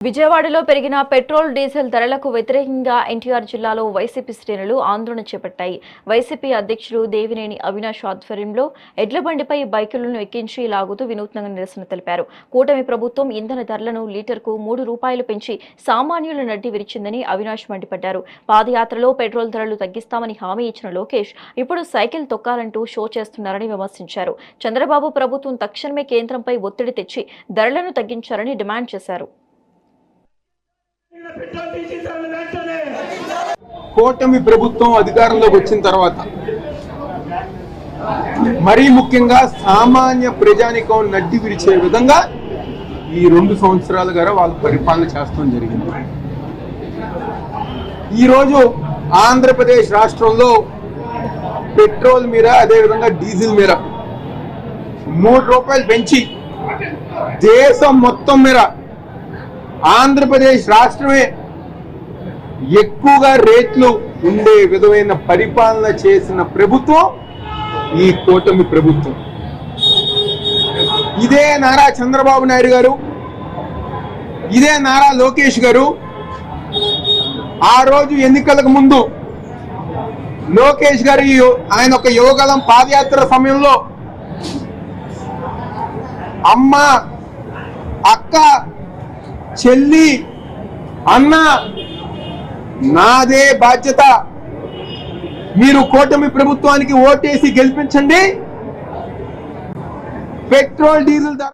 విజయవాడలో పెరిగిన petrol diesel ధరలకు వ్యతిరేకంగా ఎన్టీఆర్ జిల్లాలో వైసీపీ శ్రేణులు ఆందోళన చేపట్టాయి. వైసీపీ అధ్యక్షుడు దేవినేని అవినాష్ ఆధ్వర్యంలో ఎడ్లబండిపై బైకులను ఎక్కించి లాగుతూ వినూత్నంగా నిరసన తెలిపారు. కూటమి ప్రభుత్వం ఇంధన ధరలను లీటర్కు ₹3 పెంచి సామాన్యుల నడ్డి విరిచిందని అవినాష్ మండిపడ్డారు. పాదయాత్రలో పెట్రోల్ ధరలు తగ్గిస్తామని హామీ ఇచ్చిన లోకేష్ ఇప్పుడు సైకిల్ తొక్కాలంటూ షో చేస్తున్నారని విమర్శించారు. చంద్రబాబు ప్రభుత్వం తక్షణమే కేంద్రంపై ఒత్తిడి తెచ్చి ధరలను తగ్గించాలని డిమాండ్ చేశారు. కూటమి ప్రభుత్వం అధికారంలోకి వచ్చిన తర్వాత మరీ ముఖ్యంగా సామాన్య ప్రజానికం నడ్డి విరిచే విధంగా ఈ 2 సంవత్సరాలుగా వాళ్ళు పరిపాలన చేస్తాం జరిగింది. ఈరోజు ఆంధ్రప్రదేశ్ రాష్ట్రంలో పెట్రోల్ మీద అదేవిధంగా డీజిల్ మీద ₹3 పెంచి దేశం మొత్తం మీద ఆంధ్రప్రదేశ్ రాష్ట్రమే ఎక్కువగా రేట్లు ఉండే విధమైన పరిపాలన చేసిన ప్రభుత్వం ఈ కూటమి ప్రభుత్వం. ఇదే నారా చంద్రబాబు నాయుడు గారు, ఇదే నారా లోకేష్ గారు ఆ రోజు ఎన్నికలకు ముందు లోకేష్ గారు ఆయన ఒక యువగలం పాదయాత్ర సమయంలో అమ్మ, అక్క, చెల్లి, అన్న నాదే బాధ్యత, మీరు కూటమి ప్రభుత్వానికి ఓటేసి గెలిపించండి, పెట్రోల్ డీజిల్ ధర